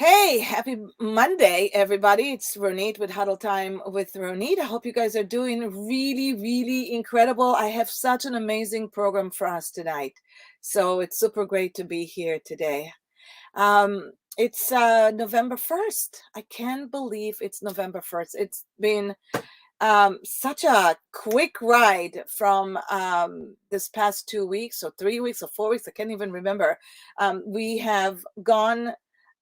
Hey, happy Monday, everybody. It's Ronit with Huddle Time with Ronit. I hope you guys are doing really, really incredible. I have such an amazing program for us tonight. So it's super great to be here today. It's November 1st. I can't believe it's November 1st. It's been such a quick ride from this past 2 weeks or 3 weeks or 4 weeks. I can't even remember. We have gone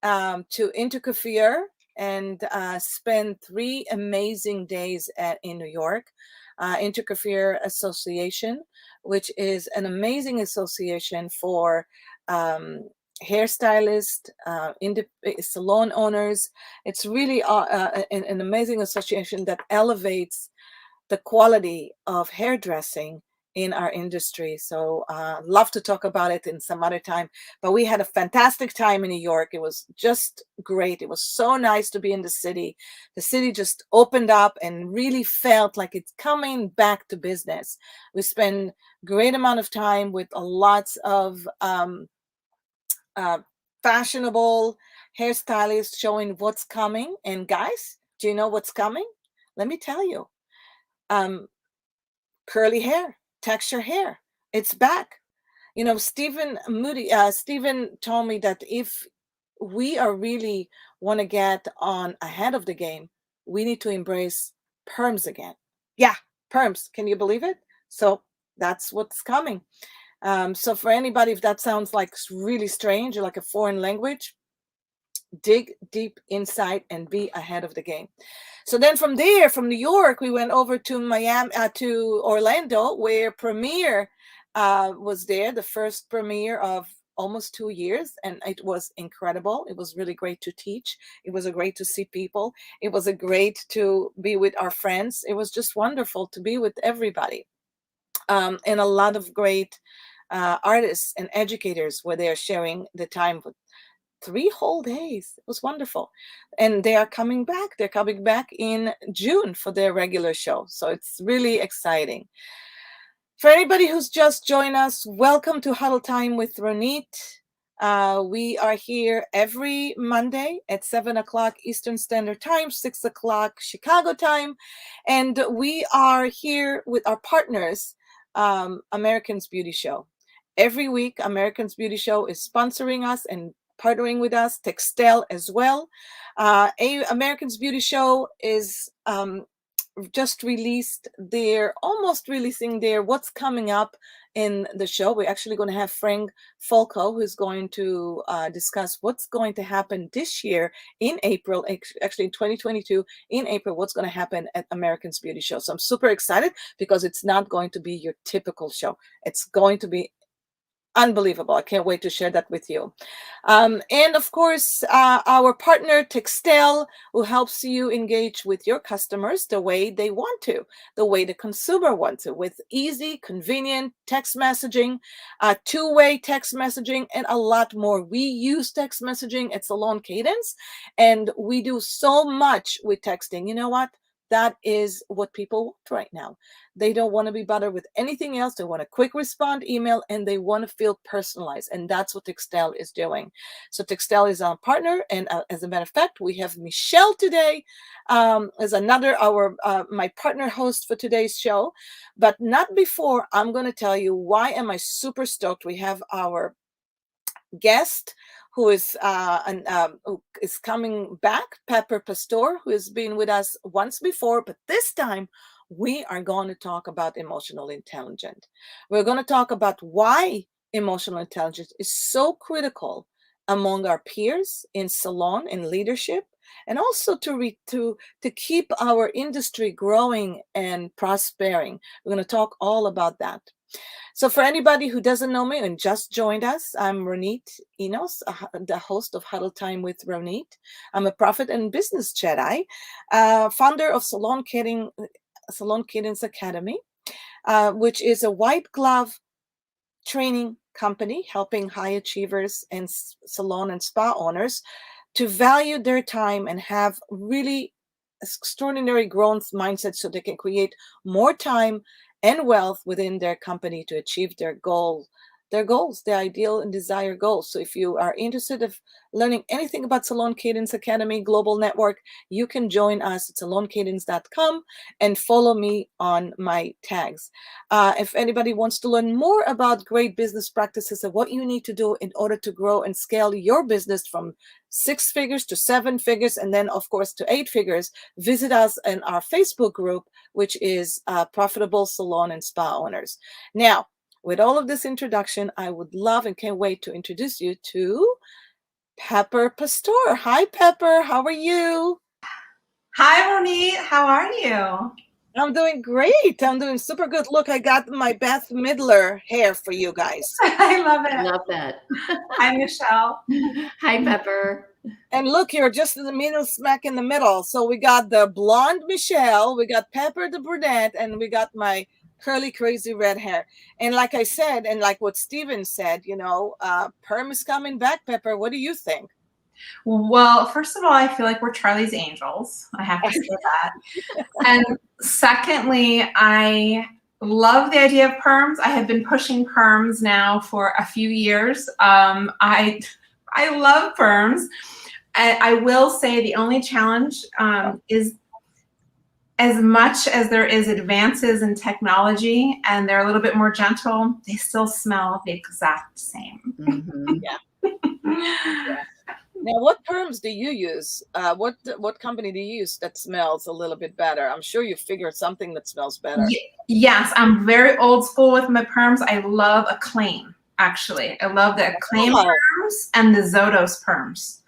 to Intercafeer and spent 3 amazing days in New York. Intercafeer Association, which is an amazing association for hairstylists, salon owners. It's really an amazing association that elevates the quality of hairdressing in our industry. So love to talk about it in some other time. But we had a fantastic time in New York. It was just great. It was so nice to be in the city. The city just opened up and really felt like it's coming back to business. We spent great amount of time with lots of fashionable hairstylists showing what's coming. And guys, do you know what's coming? Let me tell you. Curly hair, texture hair. It's back. You know, Stephen told me that if we are really want to get on ahead of the game, we need to embrace perms again. Yeah, perms. Can you believe it? So that's what's coming. So for anybody, if that sounds like really strange or like a foreign language, dig deep inside and be ahead of the game. So then from there, from New York, we went over to Miami, to Orlando, where Premiere was there, the first premiere of almost 2 years, and it was incredible. It was really great to teach. It was a great to see people. It was a great to be with our friends. It was just wonderful to be with everybody, and a lot of great artists and educators were there sharing the time with 3 whole days. It was wonderful. And they are coming back. They're coming back in June for their regular show. So it's really exciting. For anybody who's just joined us, welcome to Huddle Time with Ronit. We are here every Monday at 7 o'clock Eastern Standard Time, 6 o'clock Chicago time. And we are here with our partners, American's Beauty Show. Every week, American's Beauty Show is sponsoring us and partnering with us, Textel as well. American's Beauty Show is just almost releasing their what's coming up in the show. We're actually going to have Frank Folco, who's going to discuss what's going to happen this year in April, actually in 2022, in April, what's going to happen at American's Beauty Show. So I'm super excited because it's not going to be your typical show. It's going to be unbelievable. I can't wait to share that with you. And of course, our partner Textel, who helps you engage with your customers the way they want to, the way the consumer wants to, with easy, convenient text messaging, two-way text messaging, and a lot more. We use text messaging at Salon Cadence, and we do so much with texting. You know what? That is what people want right now. They don't want to be bothered with anything else. They want a quick respond email, and they want to feel personalized. And that's what Textel is doing. So Textel is our partner. And as a matter of fact, we have Michelle today as my partner host for today's show. But not before I'm going to tell you why am I super stoked. We have our guest who is coming back, Pepper Pastor, who has been with us once before, but this time we are going to talk about emotional intelligence. We're going to talk about why emotional intelligence is so critical among our peers in salon and leadership, and also to keep our industry growing and prospering. We're going to talk all about that. So for anybody who doesn't know me and just joined us, I'm Ronit Enos, the host of Huddle Time with Ronit. I'm a Profit and Business Jedi, founder of Salon Cadence Academy, which is a white glove training company helping high achievers and salon and spa owners to value their time and have really extraordinary growth mindset so they can create more time and wealth within their company to achieve their goal their goals, their ideal and desired goals. So if you are interested in learning anything about Salon Cadence Academy Global Network, you can join us at saloncadence.com and follow me on my tags. If anybody wants to learn more about great business practices and what you need to do in order to grow and scale your business from 6 figures to 7 figures, and then of course to 8 figures, visit us in our Facebook group, which is Profitable Salon and Spa Owners. Now, with all of this introduction, I would love and can't wait to introduce you to Pepper Pastor. Hi, Pepper. How are you? Hi, Ronit. How are you? I'm doing great. I'm doing super good. Look, I got my Beth Midler hair for you guys. I love it. Love that. Hi, Michelle. Hi, Pepper. And look, you're just in the middle, smack in the middle. So we got the blonde Michelle, we got Pepper the brunette, and we got my curly, crazy red hair. And like I said, and like what Steven said, perm is coming back, Pepper. What do you think? Well, first of all, I feel like we're Charlie's Angels. I have to say that. And secondly, I love the idea of perms. I have been pushing perms now for a few years. I love perms. I will say the only challenge is, as much as there is advances in technology and they're a little bit more gentle, they still smell the exact same. Mm-hmm. Yeah. Now, what perms do you use? What company do you use that smells a little bit better? I'm sure you figured something that smells better. Yes, I'm very old school with my perms. I love Acclaim, actually. I love the Acclaim perms and the Zotos perms.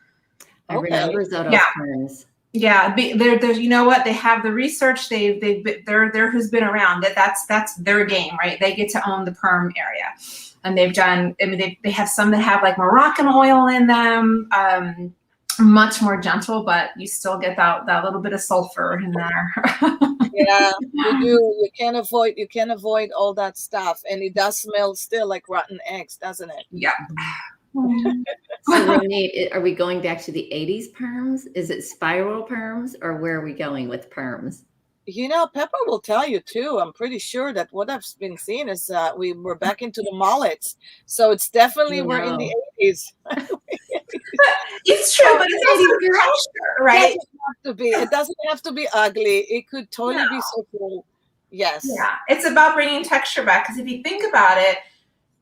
I remember Zotos perms. Yeah, there's you know what, they have the research. They're who's been around. That's their game, right? They get to own the perm area, and they've done. I mean, they have some that have like Moroccan oil in them, much more gentle, but you still get that little bit of sulfur in there. Yeah, you do. You can't avoid all that stuff, and it does smell still like rotten eggs, doesn't it? Yeah. So, Ronit, are we going back to the 80s perms? Is it spiral perms, or where are we going with perms? Pepper will tell you too. I'm pretty sure that what I've been seeing is we're back into the mullets. So it's definitely we're in the 80s. It's true, but it's also texture, right? It doesn't have to be ugly. It could totally be so cool. Yes. Yeah, it's about bringing texture back, because if you think about it,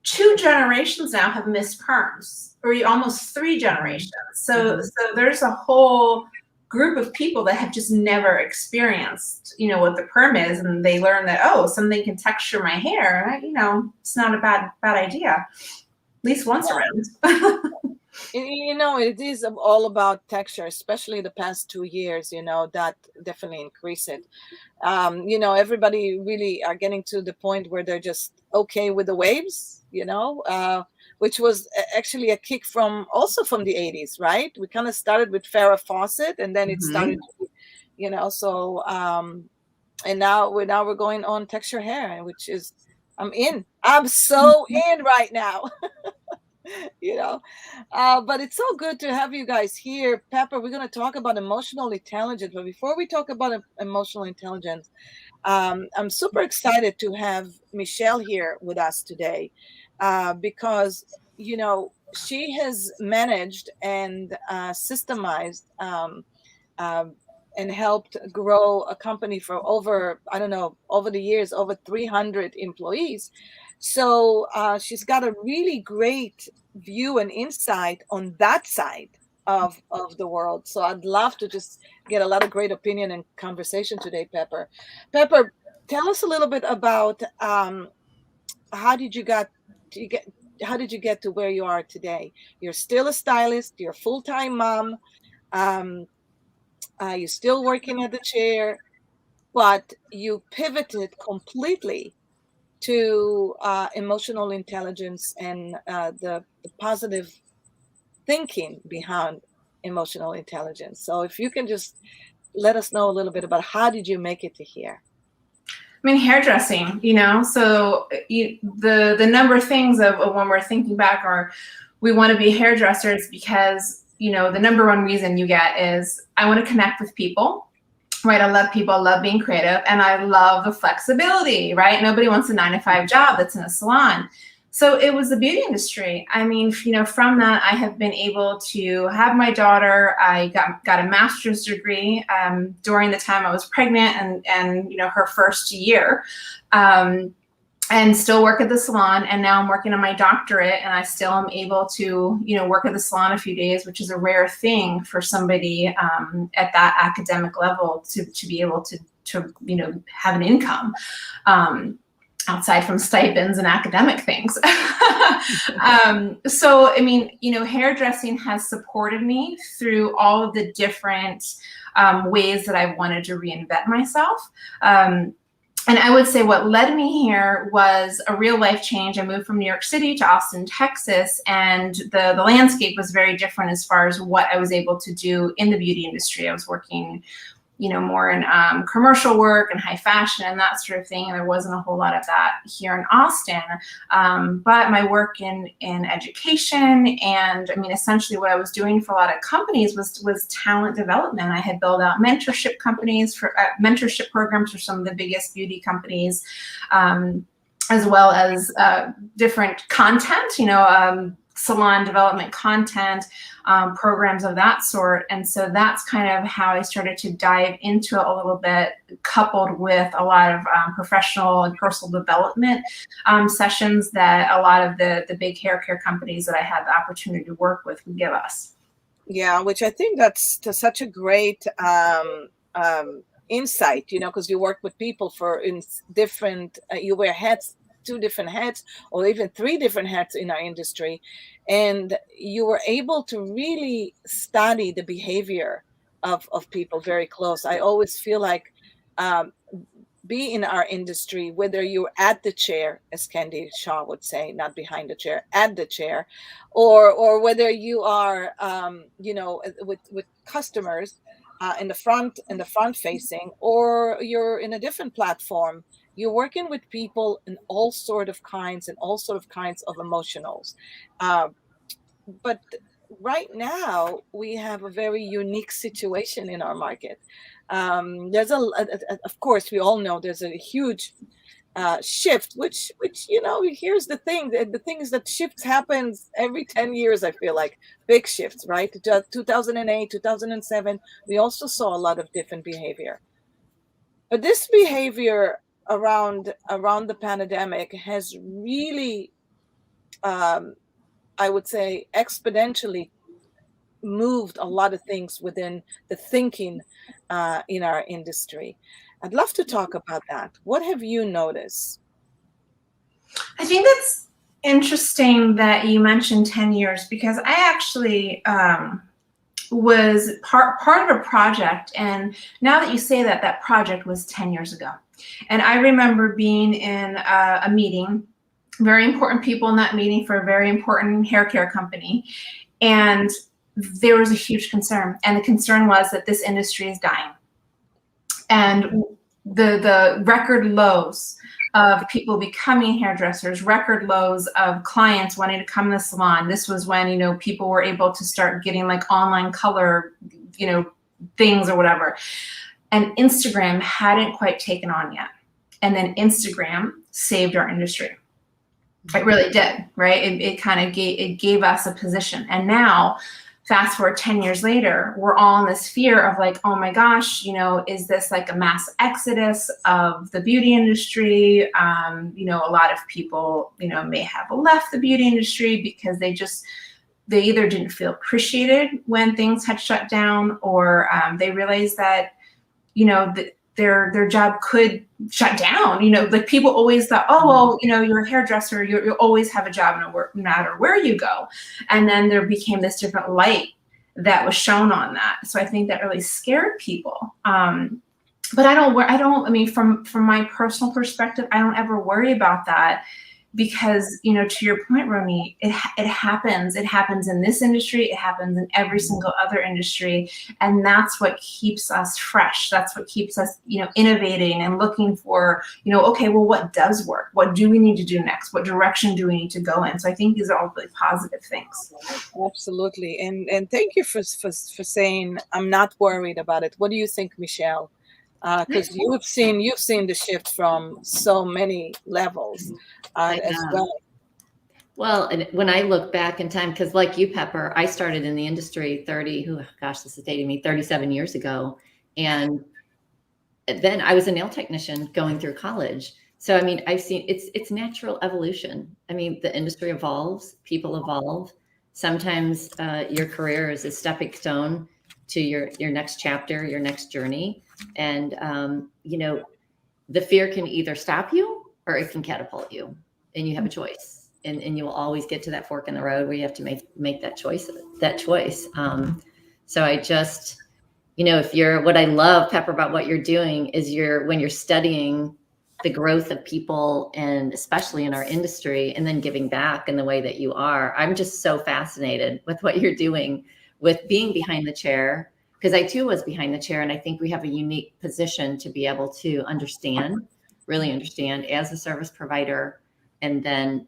2 generations now have missed perms, or almost 3 generations. So there's a whole group of people that have just never experienced, what the perm is, and they learn that, something can texture my hair. It's not a bad idea, at least once around. It is all about texture, especially the past 2 years. That definitely increased it. Everybody really are getting to the point where they're just okay with the waves. Which was actually a kick from the 80s, right? We kind of started with Farrah Fawcett, and then it started, and now we're going on texture hair, which is, I'm so in right now. But it's so good to have you guys here. Pepper, we're going to talk about emotional intelligence, but before we talk about emotional intelligence, I'm super excited to have Michelle here with us today, because she has managed and systemized and helped grow a company for over the years, over 300 employees. So she's got a really great view and insight on that side of the world. So I'd love to just get a lot of great opinion and conversation today, Pepper. Pepper, tell us a little bit about how did you get to where you are today? You're still a stylist, you're a full-time mom, you're still working at the chair, but you pivoted completely to emotional intelligence and the positive thinking behind emotional intelligence. So if you can just let us know a little bit about how did you make it to here? I mean, hairdressing, so the number of things of when we're thinking back, or we want to be hairdressers because, the number one reason you get is I want to connect with people, right? I love people, I love being creative, and I love the flexibility, right? Nobody wants a 9-to-5 job that's in a salon. So it was the beauty industry. I mean, from that, I have been able to have my daughter. I got a master's degree during the time I was pregnant and her first year. And still work at the salon, and now I'm working on my doctorate, and I still am able to, work at the salon a few days, which is a rare thing for somebody at that academic level to be able to have an income outside from stipends and academic things. So, I mean, hairdressing has supported me through all of the different ways that I've wanted to reinvent myself. And I would say what led me here was a real life change. I moved from New York City to Austin, Texas, and the landscape was very different as far as what I was able to do in the beauty industry. I was working, more in commercial work and high fashion and that sort of thing. And there wasn't a whole lot of that here in Austin. But my work in education and, I mean, essentially what I was doing for a lot of companies was talent development. I had built out mentorship companies for mentorship programs for some of the biggest beauty companies, as well as different content, salon development content, programs of that sort. And so that's kind of how I started to dive into it a little bit, coupled with a lot of professional and personal development sessions that a lot of the big hair care companies that I had the opportunity to work with would give us. Yeah, which I think that's such a great insight, because you work with people in different, you wear hats, 2 different hats, or even 3 different hats in our industry. And you were able to really study the behavior of people very close. I always feel like be in our industry, whether you're at the chair, as Candy Shaw would say, not behind the chair, at the chair, or whether you are, with customers in the front facing, or you're in a different platform. You're working with people in all sort of kinds and all sort of kinds of emotionals. But right now we have a very unique situation in our market. There's of course, we all know there's a huge shift, which here's the thing. The thing is that shifts happens every 10 years. I feel like big shifts, right? 2008, 2007, we also saw a lot of different behavior. But this behavior around the pandemic has really, I would say, exponentially moved a lot of things within the thinking in our industry. I'd love to talk about that. What have you noticed? I think it's interesting that you mentioned 10 years, because I actually was part of a project. And now that you say that, that project was 10 years ago. And I remember being in a meeting, very important people in that meeting for a very important hair care company. And there was a huge concern. And the concern was that this industry is dying. And the record lows of people becoming hairdressers, record lows of clients wanting to come to the salon. This was when, people were able to start getting like online color, things or whatever. And Instagram hadn't quite taken on yet. And then Instagram saved our industry. It really did, right? It kind of gave us a position. And now, fast forward 10 years later, we're all in this fear of like, oh my gosh, is this like a mass exodus of the beauty industry? A lot of people, may have left the beauty industry because they either didn't feel appreciated when things had shut down, or they realized that, their job could shut down. Like people always thought, oh, well, you're a hairdresser, you always have a job no matter where you go. And then there became this different light that was shown on that. So I think that really scared people. But I mean, from my personal perspective, I don't ever worry about that, because, to your point, Ronit, it happens. It happens in this industry. It happens in every single other industry. And that's what keeps us fresh. That's what keeps us, innovating and looking for, okay, well, what does work? What do we need to do next? What direction do we need to go in? So I think these are all really positive things. Absolutely. And thank you for saying I'm not worried about it. What do you think, Michelle? Because you've seen the shift from so many levels as well. Well, and when I look back in time, because like you, Pepper, I started in the industry this is dating me, 37 years ago. And then I was a nail technician going through college. So, I mean, I've seen it's natural evolution. I mean, the industry evolves, people evolve. Sometimes your career is a stepping stone to your next chapter, your next journey. And, the fear can either stop you or it can catapult you, and you have a choice. And you will always get to that fork in the road where you have to make that choice. So I just, what I love, Pepper, about what you're doing is when you're studying the growth of people, and especially in our industry, and then giving back in the way that you are. I'm just so fascinated with what you're doing with being behind the chair, because I too was behind the chair. And I think we have a unique position to be able to really understand as a service provider, and then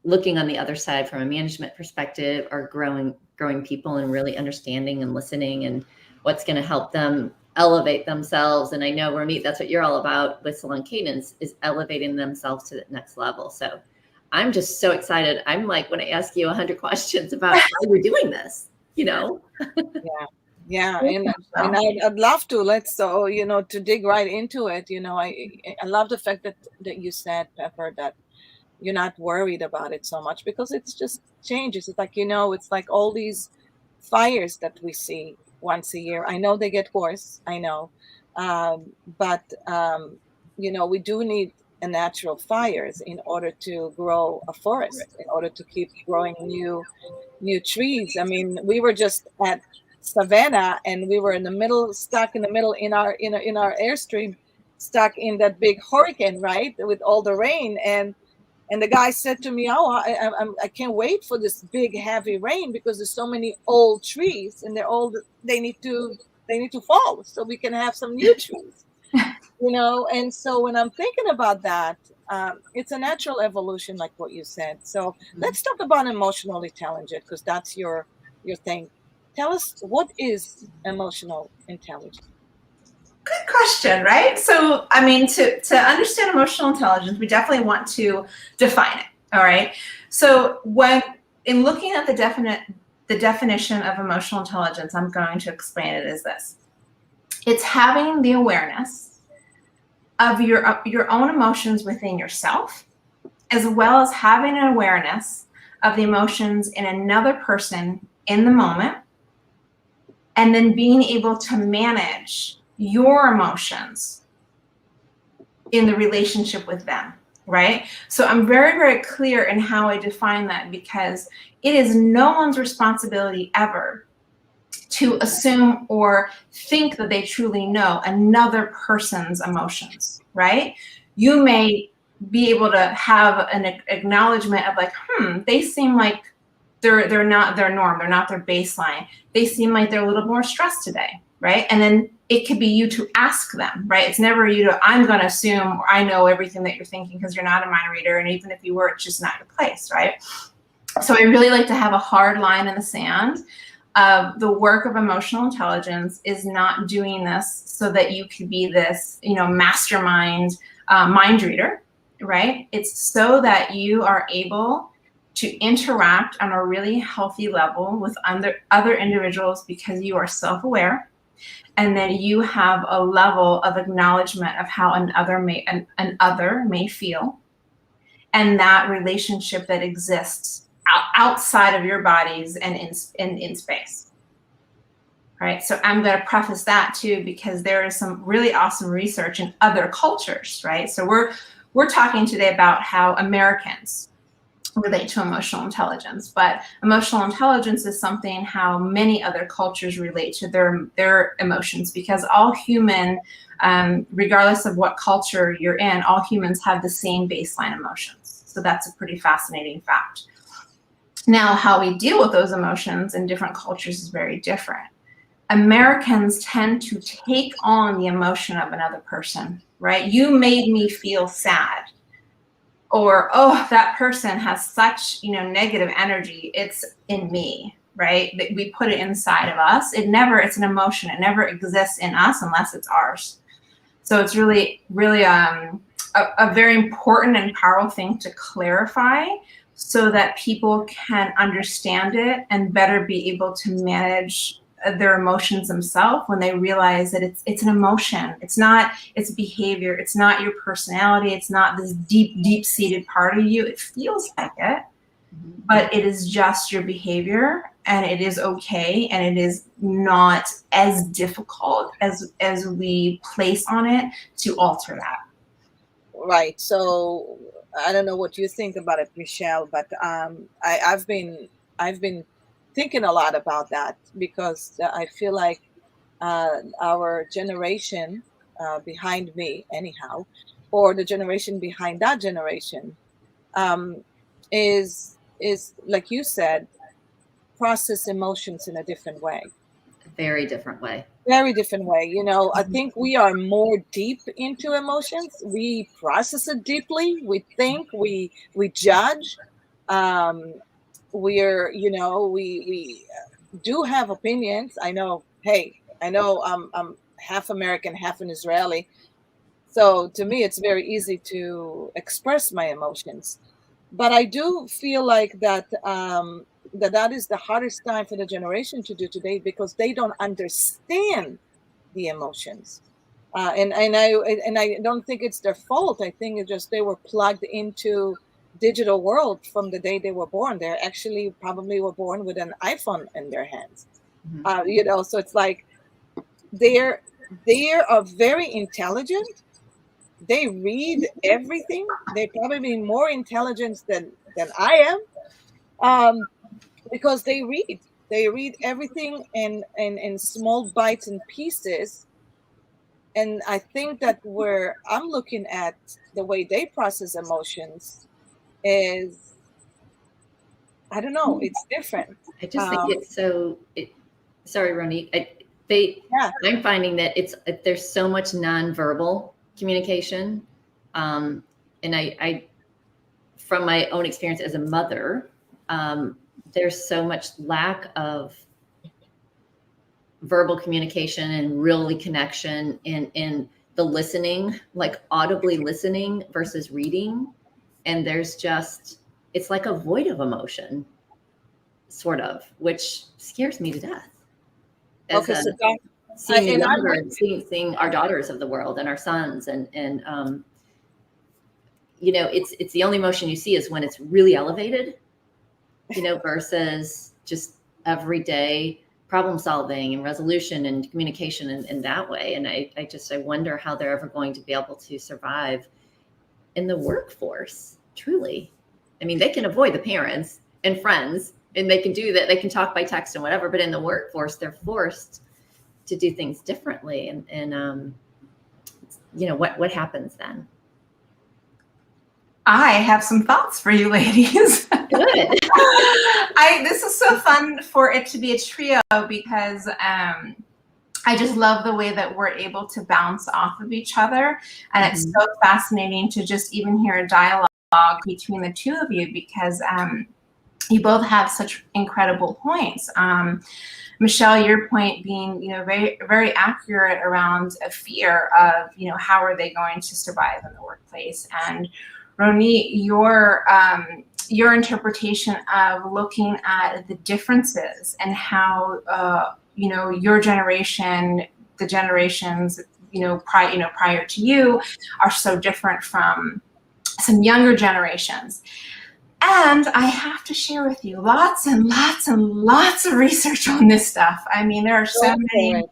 looking on the other side from a management perspective, or growing people and really understanding and listening, and what's going to help them elevate themselves. And I know, Ronit, that's what you're all about with Salon Cadence, is elevating themselves to the next level. So I'm just so excited. I'm like, when I ask you 100 questions about how you're doing this, Yeah, and I'd love to. To dig right into it. I love the fact that you said, Pepper, that you're not worried about it so much, because it's just changes. It's like, it's like all these fires that we see once a year. I know they get worse. I know. But we do need a natural fires in order to grow a forest, in order to keep growing new trees. I mean, we were just at Savannah, and we were stuck in the middle in our airstream, stuck in that big hurricane, right, with all the rain. And the guy said to me, "Oh, I can't wait for this big heavy rain, because there's so many old trees, and they're old. They need to fall so we can have some new trees." And so when I'm thinking about that, it's a natural evolution, like what you said. So let's talk about emotional intelligence, because that's your thing. Tell us, what is emotional intelligence? Good question, right? So, I mean, to understand emotional intelligence, we definitely want to define it, all right? So in looking at the definition of emotional intelligence, I'm going to explain it as this. It's having the awareness of your own emotions within yourself, as well as having an awareness of the emotions in another person in the moment, and then being able to manage your emotions in the relationship with them, right? So I'm very, very clear in how I define that, because it is no one's responsibility ever to assume or think that they truly know another person's emotions, right? You may be able to have an acknowledgement of like, they seem like they're not their norm, they're not their baseline. They seem like they're a little more stressed today, right? And then it could be you to ask them, right? It's never you to, I'm going to assume, or I know everything that you're thinking, because you're not a mind reader. And even if you were, it's just not your place, right? So I really like to have a hard line in the sand. The work of emotional intelligence is not doing this so that you could be this, mastermind mind reader, right? It's so that you are able to interact on a really healthy level with other individuals, because you are self-aware, and then you have a level of acknowledgement of how another may feel, and that relationship that exists outside of your bodies and in space. Right. So I'm going to preface that too, because there is some really awesome research in other cultures, right? So we're talking today about how Americans relate to emotional intelligence, but emotional intelligence is something how many other cultures relate to their emotions, because all human, regardless of what culture you're in, all humans have the same baseline emotions. So that's a pretty fascinating fact. Now, how we deal with those emotions in different cultures is very different. Americans tend to take on the emotion of another person, right? You made me feel sad. Or, oh, that person has such, negative energy. It's in me, right? We put it inside of us. It's an emotion. It never exists in us unless it's ours. So it's really, really a very important and powerful thing to clarify so that people can understand it and better be able to manage their emotions themselves when they realize that it's an emotion. It's not, it's behavior. It's not your personality. It's not this deep seated part of you. It feels like it, but it is just your behavior, and it is okay, and it is not as difficult as we place on it to alter that. Right. So I don't know what you think about it, Michelle, but I've been thinking a lot about that, because I feel like our generation behind me, anyhow, or the generation behind that generation, um, is like you said, process emotions in a different way. Very different way. Very different way. I think we are more deep into emotions. We process it deeply. We think. We judge. Um, we do have opinions. I know. Hey, I know. I'm half American, half an Israeli. So to me, it's very easy to express my emotions. But I do feel like that is the hardest time for the generation to do today, because they don't understand the emotions. And I don't think it's their fault. I think it's just they were plugged into digital world from the day they were born. They actually probably were born with an iPhone in their hands. So it's like they're they are very intelligent. They read everything. They probably more intelligent than I am, because they read everything in small bites and pieces. And I think that where I'm looking at the way they process emotions is, I don't know, it's different. I just think it's so. Sorry, Ronit. Yeah. I'm finding that there's so much nonverbal communication, and I from my own experience as a mother, there's so much lack of verbal communication and really connection in the listening, like audibly listening versus reading. And it's like a void of emotion, sort of, which scares me to death. Okay, so Seeing our daughters of the world and our sons, and it's the only emotion you see is when it's really elevated, versus just everyday problem solving and resolution and communication in that way. And I wonder how they're ever going to be able to survive in the workforce, truly. I mean, they can avoid the parents and friends, and they can do that. They can talk by text and whatever, but in the workforce, they're forced to do things differently. And what happens then? I have some thoughts for you ladies. Good. This is so fun for it to be a trio, because I just love the way that we're able to bounce off of each other. And it's so fascinating to just even hear a dialogue between the two of you, because you both have such incredible points. Michelle, your point being, very, very accurate around a fear of, how are they going to survive in the workplace? And Ronit, your interpretation of looking at the differences and how, your generation, the generations, prior to you, are so different from some younger generations. And I have to share with you lots and lots and lots of research on this stuff. I mean, there are so many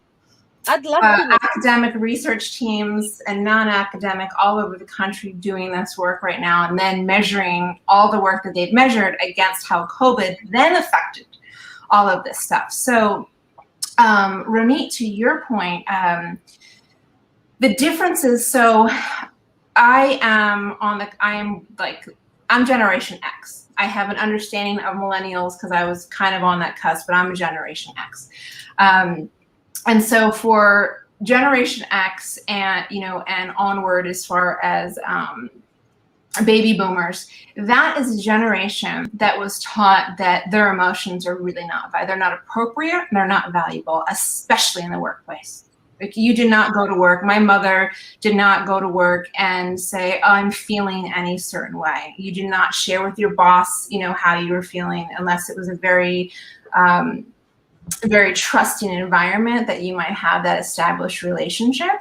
I'd love to academic research teams and non-academic all over the country doing this work right now, and then measuring all the work that they've measured against how COVID then affected all of this stuff. So, Ronit, to your point, the differences. So, I'm Generation X. I have an understanding of millennials because I was kind of on that cusp, but I'm a Generation X. And so for Generation X and onward, as far as baby boomers, that is a generation that was taught that their emotions are really they're not appropriate, they're not valuable, especially in the workplace. Like, you did not go to work. My mother did not go to work and say, oh, I'm feeling any certain way. You did not share with your boss, how you were feeling, unless it was a very trusting environment that you might have that established relationship.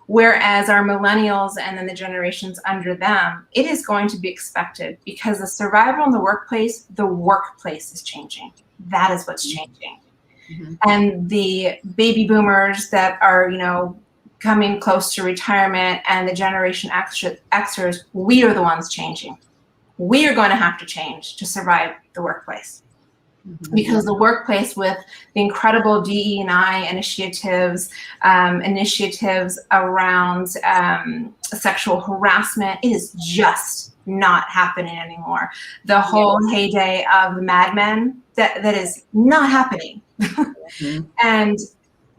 Whereas our millennials and then the generations under them, it is going to be expected, because the survival in the workplace is changing. That is what's changing. Mm-hmm. And the baby boomers that are, coming close to retirement, and the Generation Xers, we are the ones changing. We are going to have to change to survive the workplace. Mm-hmm. Because the workplace, with the incredible DE&I initiatives around sexual harassment, it is just not happening anymore. The whole heyday of the Mad Men, that is not happening. Mm-hmm. And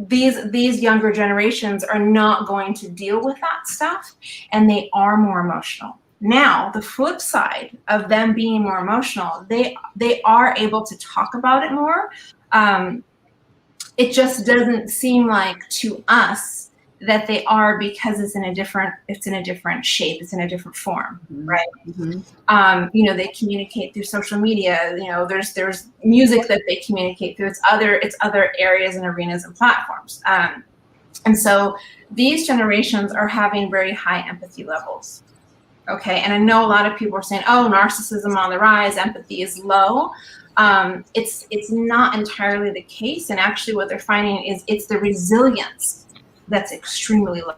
these younger generations are not going to deal with that stuff, and they are more emotional. Now, the flip side of them being more emotional, they are able to talk about it more. It just doesn't seem like to us that they are, because it's in a different shape, it's in a different form, right? Mm-hmm. They communicate through social media. There's music that they communicate through. It's other areas and arenas and platforms. And so these generations are having very high empathy levels. Okay, and I know a lot of people are saying, oh, narcissism on the rise, empathy is low. It's not entirely the case, and actually what they're finding is it's the resilience that's extremely low.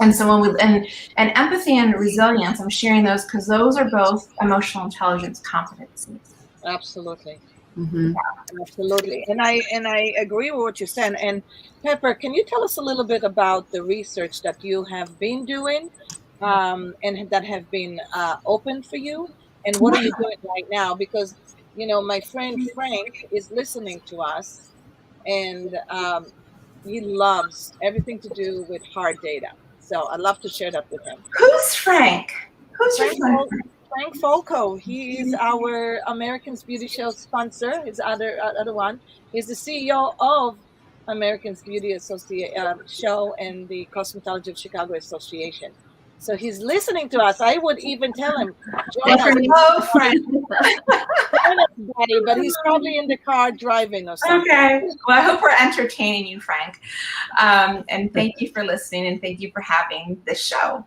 And so and empathy and resilience, I'm sharing those because those are both emotional intelligence competencies. Absolutely. Mm-hmm. Yeah, absolutely. And I agree with what you said. And Pepper, can you tell us a little bit about the research that you have been doing? And that have been open for you, and what are you doing right now? Because my friend Frank is listening to us, and he loves everything to do with hard data. So I'd love to share that with him. Who's Frank? Frank Folco. He is our Americans Beauty Show sponsor. His other one. He's the CEO of Americans Beauty Show and the Cosmetology of Chicago Association. So he's listening to us. I would even tell him, join us. Hello, Frank. Join us, buddy, but he's probably in the car driving or something. Okay. Well, I hope we're entertaining you, Frank. And thank you for listening, and thank you for having this show.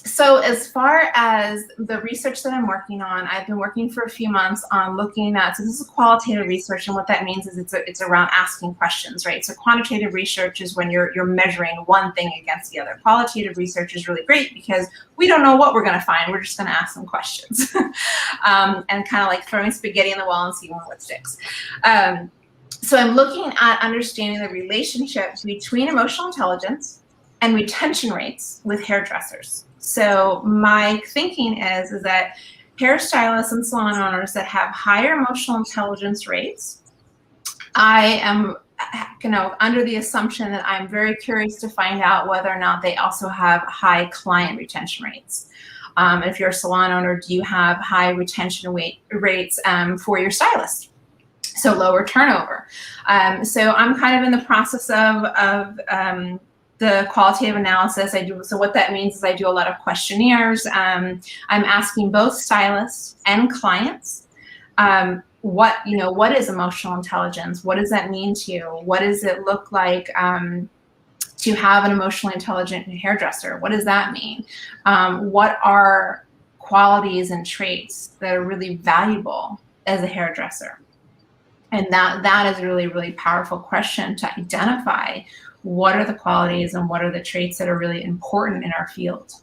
So as far as the research that I'm working on, I've been working for a few months on looking at, so this is qualitative research, and what that means is it's around asking questions, right? So quantitative research is when you're measuring one thing against the other. Qualitative research is really great because we don't know what we're going to find. We're just going to ask some questions and kind of like throwing spaghetti in the wall and seeing what sticks. So I'm looking at understanding the relationship between emotional intelligence and retention rates with hairdressers. So my thinking is that hairstylists and salon owners that have higher emotional intelligence rates, I am under the assumption that I'm very curious to find out whether or not they also have high client retention rates. If you're a salon owner, do you have high retention rates for your stylist? So lower turnover. So I'm kind of in the process of the qualitative analysis I do. So what that means is I do a lot of questionnaires. I'm asking both stylists and clients, what is emotional intelligence? What does that mean to you? What does it look like to have an emotionally intelligent hairdresser? What does that mean? What are qualities and traits that are really valuable as a hairdresser? And that is a really, really powerful question to identify what are the qualities and what are the traits that are really important in our field.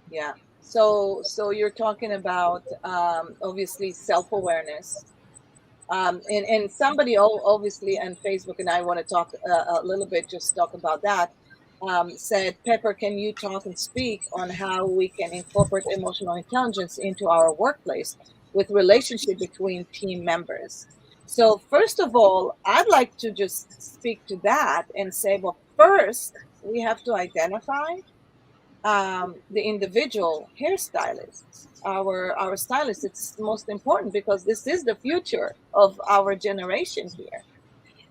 Yeah. So you're talking about obviously self-awareness. And somebody obviously on Facebook, and I want to talk a little bit, just talk about that, said, Pepper, can you talk and speak on how we can incorporate emotional intelligence into our workplace with relationship between team members? So first of all, I'd like to just speak to that and say, well, first, we have to identify the individual hairstylists, our stylists. It's most important because this is the future of our generation here.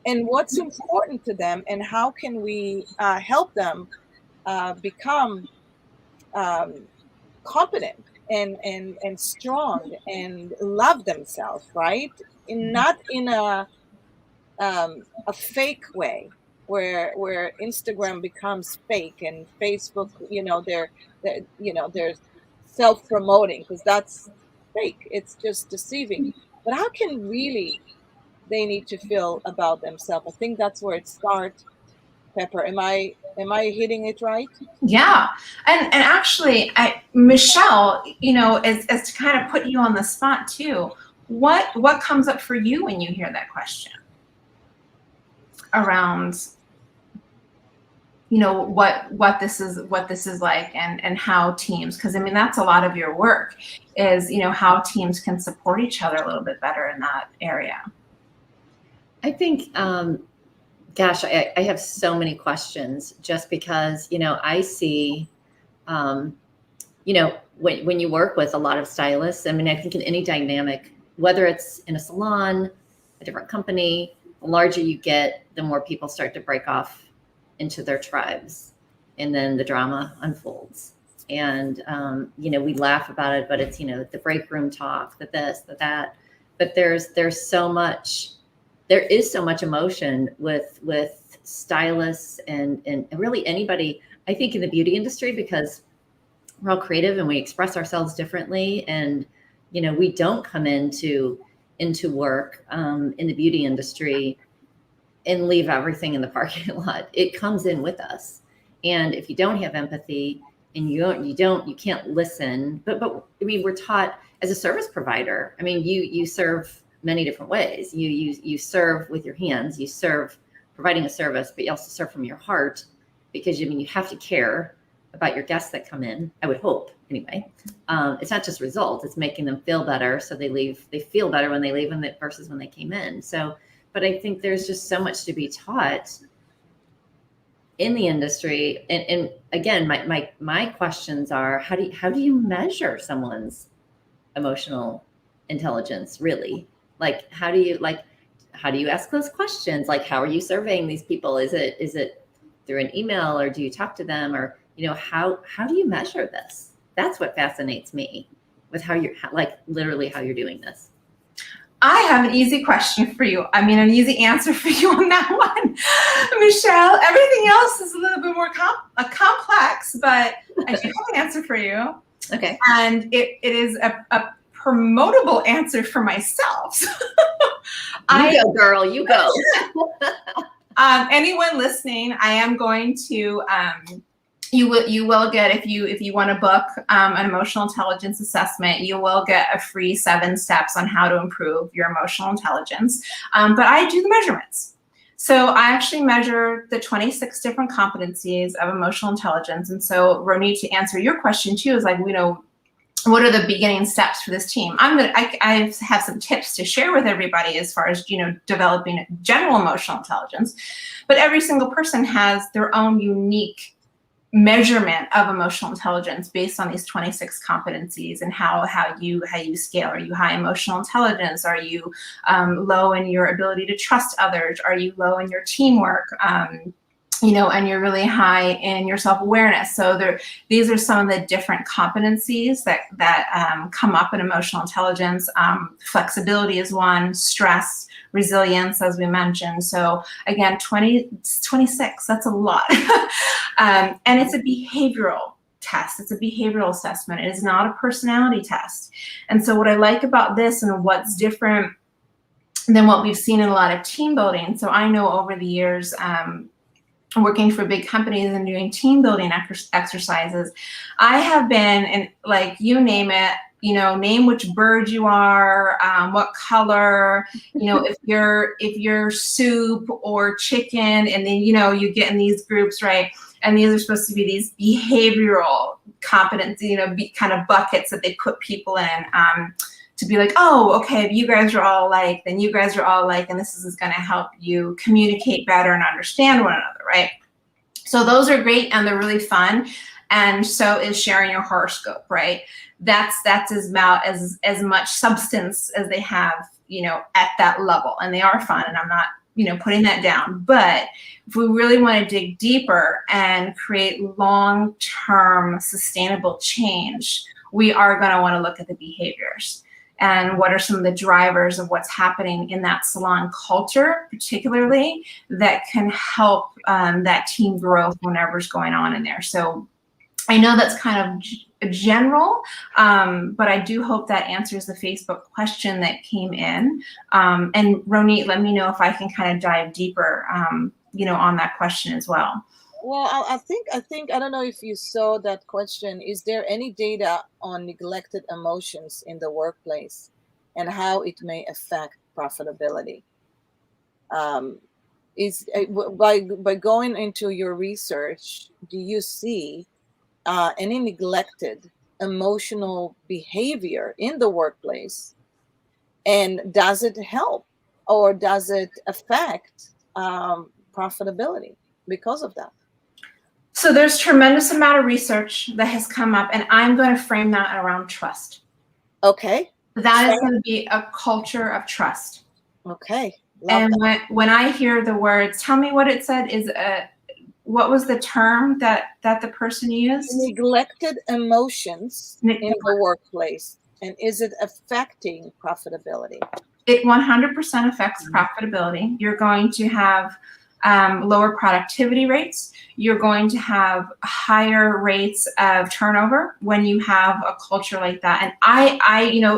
and what's important to them, and how can we help them become competent and strong and love themselves, right? Not in a fake way where Instagram becomes fake and Facebook, they're self-promoting, because that's fake. It's just deceiving. But how can really they need to feel about themselves? I think that's where it starts. Pepper, am I hitting it right? Yeah, and actually, Michelle, as to kind of put you on the spot too, what comes up for you when you hear that question around, what this is like, and how teams, because I mean that's a lot of your work, is how teams can support each other a little bit better in that area. I think, gosh, I have so many questions, just because, I see, when you work with a lot of stylists, I mean, I think in any dynamic, whether it's in a salon, a different company, the larger you get, the more people start to break off into their tribes, and then the drama unfolds. And, we laugh about it, but it's, the break room talk, the this, the that, but there is so much emotion with stylists and really anybody, I think, in the beauty industry, because we're all creative and we express ourselves differently. And, we don't come into work in the beauty industry and leave everything in the parking lot. It comes in with us. And if you don't have empathy and you can't listen, but I mean, we're taught as a service provider. I mean, you serve many different ways. You serve with your hands, you serve providing a service, but you also serve from your heart, because you have to care about your guests that come in, I would hope anyway. It's not just results, it's making them feel better, so they feel better when they leave versus when they came in. So, but I think there's just so much to be taught in the industry. And again, my questions are, how do you measure someone's emotional intelligence, really? Like, how do you ask those questions? Like, how are you surveying these people? Is it through an email, or do you talk to them, or, how do you measure this? That's what fascinates me with literally how you're doing this. I have an easy question for you. I mean, an easy answer for you on that one, Michelle. Everything else is a little bit more complex, but I do have an answer for you. Okay. And it is a promotable answer for myself. You go, girl, you go. Anyone listening, I am going to, you will get, if you want to book an emotional intelligence assessment, you will get a free 7 steps on how to improve your emotional intelligence. But I do the measurements. So I actually measure the 26 different competencies of emotional intelligence. And so, Ronit, to answer your question too, is like, what are the beginning steps for this team? I have some tips to share with everybody as far as, developing general emotional intelligence, but every single person has their own unique measurement of emotional intelligence based on these 26 competencies, and how you scale. Are you high emotional intelligence? Are you low in your ability to trust others? Are you low in your teamwork? And you're really high in your self-awareness. So these are some of the different competencies that come up in emotional intelligence. Flexibility is one, stress, resilience, as we mentioned. So again, 26, that's a lot. And it's a behavioral test. It's a behavioral assessment. It is not a personality test. And so what I like about this, and what's different than what we've seen in a lot of team building. So I know over the years, working for big companies and doing team building exercises, I have been in, like, you name it, name which bird you are, what color, if you're soup or chicken, and then, you get in these groups, right? And these are supposed to be these behavioral competency, kind of buckets that they put people in, to be like, oh, okay, if you guys are all alike, then you guys are all alike, and this is going to help you communicate better and understand one another, right? So those are great, and they're really fun. And so is sharing your horoscope, right? That's about as much substance as they have, at that level, and they are fun. And I'm not, putting that down. But if we really want to dig deeper and create long-term sustainable change, we are going to want to look at the behaviors and what are some of the drivers of what's happening in that salon culture, particularly, that can help that team growth, whatever's going on in there. So I know that's kind of general, but I do hope that answers the Facebook question that came in. And Ronit, let me know if I can kind of dive deeper, on that question as well. Well, I think I don't know if you saw that question. Is there any data on neglected emotions in the workplace and how it may affect profitability? By going into your research, do you see any neglected emotional behavior in the workplace, and does it help or does it affect profitability because of that? So there's tremendous amount of research that has come up, and I'm going to frame that around trust. Okay. That is going to be a culture of trust. Okay. And when I hear the words, tell me what it said, what was the term that the person used? Neglected emotions in the workplace, and is it affecting profitability? It 100% affects profitability. You're going to have lower productivity rates. You're going to have higher rates of turnover when you have a culture like that. And I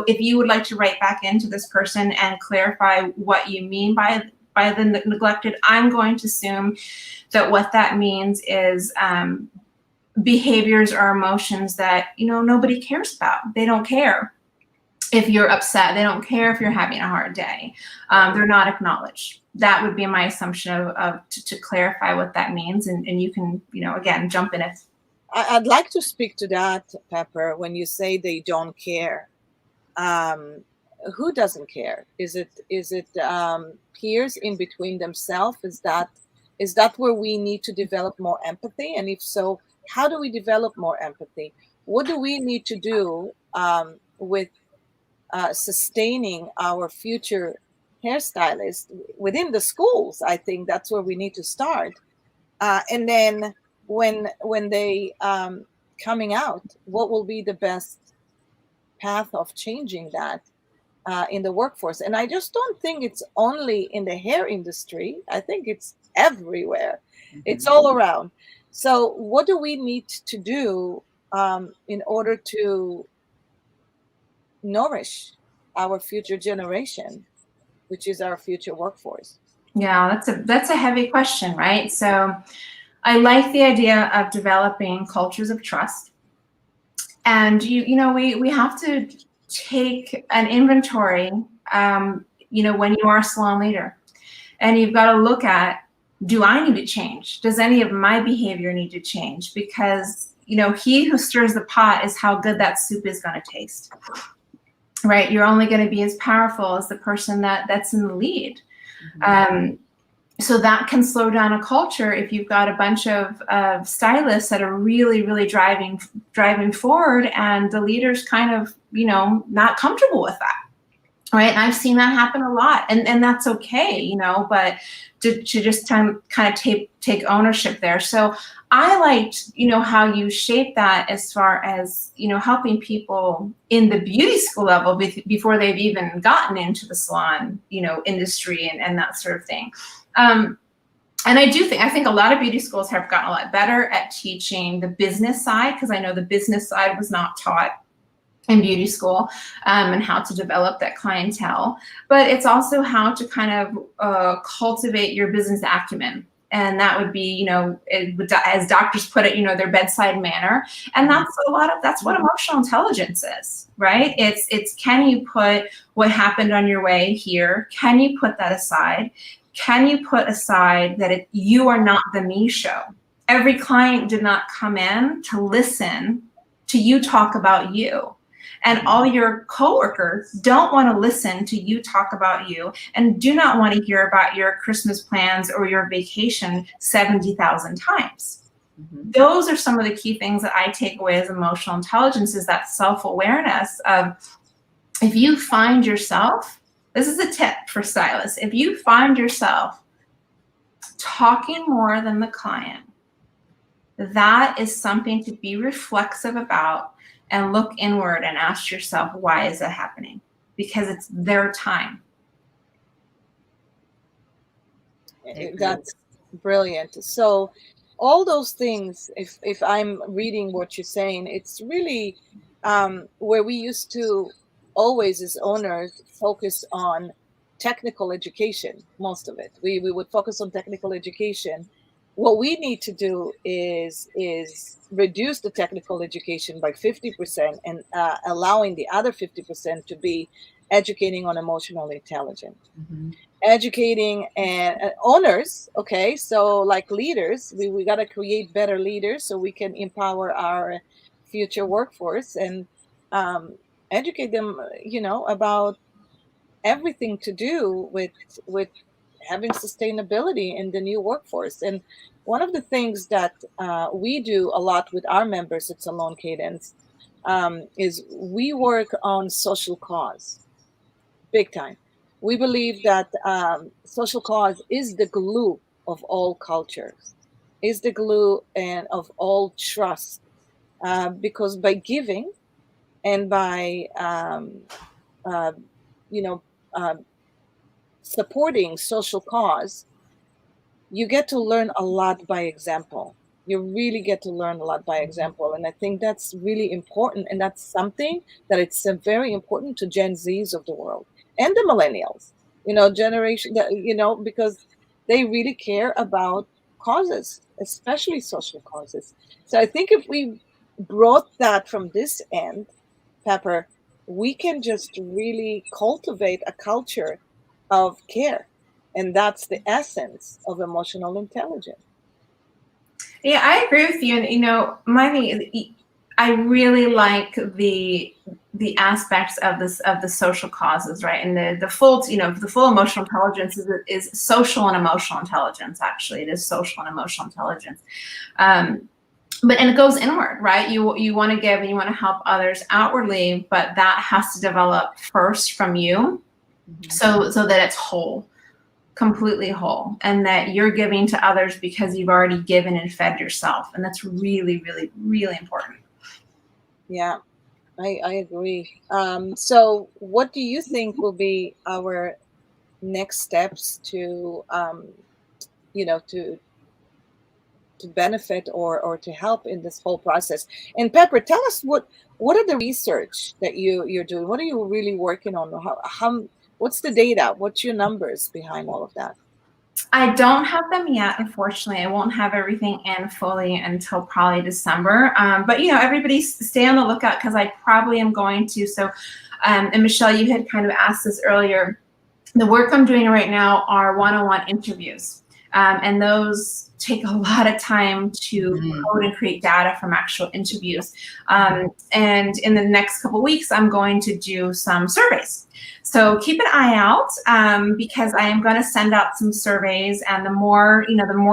if you would like to write back into this person and clarify what you mean by the neglected, I'm going to assume that what that means is behaviors or emotions that nobody cares about. They don't care if you're upset. They don't care if you're having a hard day. They're not acknowledged. That would be my assumption to clarify what that means. And you can, again, jump in it. I'd like to speak to that, Pepper, when you say they don't care. Who doesn't care? Is it peers in between themselves? Is that where we need to develop more empathy? And if so, how do we develop more empathy? What do we need to do with sustaining our future hairstylists within the schools? I think that's where we need to start. And then when they coming out, what will be the best path of changing that in the workforce? And I just don't think it's only in the hair industry. I think it's everywhere. It's all around. So what do we need to do in order to nourish our future generation, which is our future workforce? Yeah, that's a heavy question, right? So I like the idea of developing cultures of trust. And we have to take an inventory, when you are a salon leader, and you've got to look at, do I need to change? Does any of my behavior need to change? Because, he who stirs the pot is how good that soup is going to taste, right? You're only going to be as powerful as the person that's in the lead. So that can slow down a culture if you've got a bunch of stylists that are really, really driving forward, and the leader's kind of, not comfortable with that, right? And I've seen that happen a lot, and that's okay, but to just kind of take ownership there. So I liked, how you shape that as far as, helping people in the beauty school level before they've even gotten into the salon, industry and that sort of thing. And I think a lot of beauty schools have gotten a lot better at teaching the business side, because I know the business side was not taught in beauty school, and how to develop that clientele. But it's also how to kind of cultivate your business acumen. And that would be, as doctors put it, their bedside manner. And that's what emotional intelligence is, right? It's can you put what happened on your way here? Can you put that aside? Can you put aside that you are not the me show? Every client did not come in to listen to you talk about you. And all your coworkers don't want to listen to you talk about you, and do not want to hear about your Christmas plans or your vacation 70,000 times. Those are some of the key things that I take away as emotional intelligence, is that self-awareness of, if you find yourself, this is a tip for stylists, if you find yourself talking more than the client, that is something to be reflexive about and look inward and ask yourself, why is that happening? Because it's their time. That's brilliant. So all those things, if I'm reading what you're saying, it's really where we used to always as owners focus on technical education, most of it. We would focus on technical education. What we need to do is reduce the technical education by 50% and allowing the other 50% to be educating on emotional intelligence. Educating and owners. Okay, so like leaders, we got to create better leaders so we can empower our future workforce and educate them, about everything to do with having sustainability in the new workforce. And one of the things that we do a lot with our members at Salon Cadence is we work on social cause, big time. We believe that social cause is the glue of all cultures, is the glue and of all trust, because by giving and by uh, you know supporting social cause, you get to learn a lot by example. You really get to learn a lot by example. And I think that's really important. And that's something that it's very important to Gen Zs of the world and the millennials, generation that, because they really care about causes, especially social causes. So I think if we brought that from this end, Pepper, we can just really cultivate a culture of care. And that's the essence of emotional intelligence. Yeah, I agree with you. And my thing is, I really like the aspects of the social causes, right? And the full emotional intelligence is social and emotional intelligence. Actually, it is social and emotional intelligence. But it goes inward, right? You want to give and you want to help others outwardly, but that has to develop first from you, so that it's whole. Completely whole, and that you're giving to others because you've already given and fed yourself, and that's really, really, really important. Yeah, I agree. So what do you think will be our next steps to to benefit or to help in this whole process? And Pepper, tell us what are the research that you're doing? What are you really working on? How what's the data? What's your numbers behind all of that? I don't have them yet, unfortunately. I won't have everything in fully until probably December. But everybody stay on the lookout, because I probably am going to. So, and Michelle, you had kind of asked this earlier. The work I'm doing right now are one-on-one interviews, and those take a lot of time to code and create data from actual interviews. And in the next couple of weeks, I'm going to do some surveys. So keep an eye out, because I am going to send out some surveys, and the more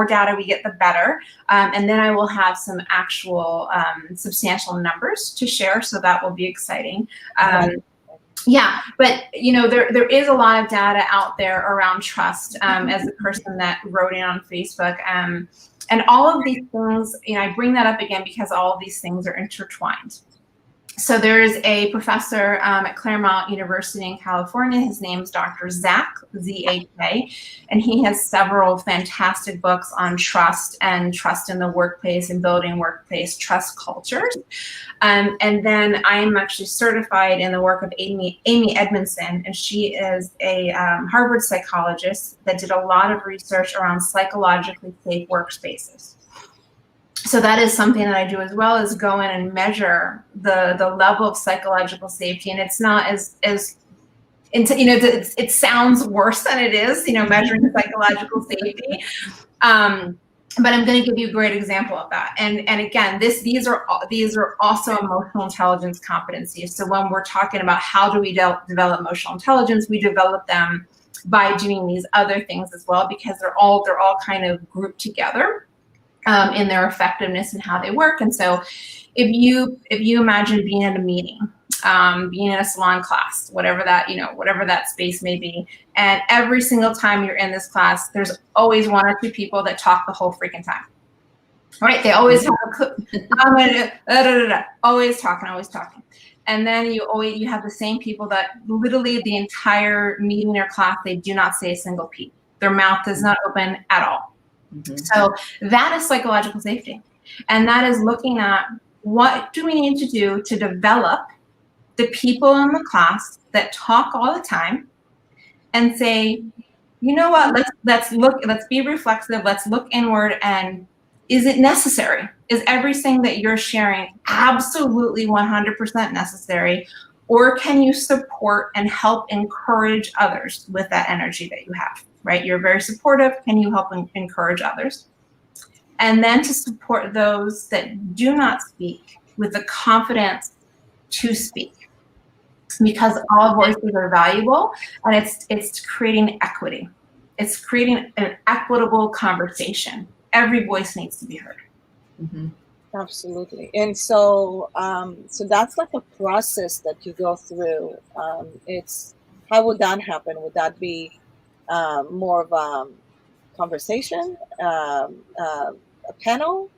data we get, the better. And then I will have some actual substantial numbers to share. So that will be exciting. Yeah, but there is a lot of data out there around trust, as a person that wrote in on Facebook, and all of these things. I bring that up again because all of these things are intertwined. So there is a professor at Claremont University in California. His name's Dr. Zach, Z-A-K, and he has several fantastic books on trust and trust in the workplace and building workplace trust cultures. And then I am actually certified in the work of Amy Edmondson, and she is a Harvard psychologist that did a lot of research around psychologically safe workspaces. So that is something that I do, as well as go in and measure the level of psychological safety. And it's not it sounds worse than it is, measuring psychological safety. But I'm going to give you a great example of that. And again, these are also emotional intelligence competencies. So when we're talking about how do we develop emotional intelligence, we develop them by doing these other things as well, because they're all kind of grouped together in their effectiveness and how they work. And so if you imagine being at a meeting, being in a salon class, whatever that space may be, And every single time you're in this class, there's always one or two people that talk the whole freaking time. Right? They always have always talking. And then you have the same people that literally the entire meeting or class, they do not say a single peep. Their mouth is not open at all. Mm-hmm. So that is psychological safety. And that is looking at what do we need to do to develop the people in the class that talk all the time and say, you know what, let's be reflexive, let's look inward, and is it necessary? Is everything that you're sharing absolutely 100% necessary? Or can you support and help encourage others with that energy that you have, right? You're very supportive. Can you help encourage others? And then to support those that do not speak with the confidence to speak, because all voices are valuable, and it's creating equity. It's creating an equitable conversation. Every voice needs to be heard. Mm-hmm. Absolutely. And so so that's like a process that you go through. It's how would that happen? Would that be more of a conversation, a panel,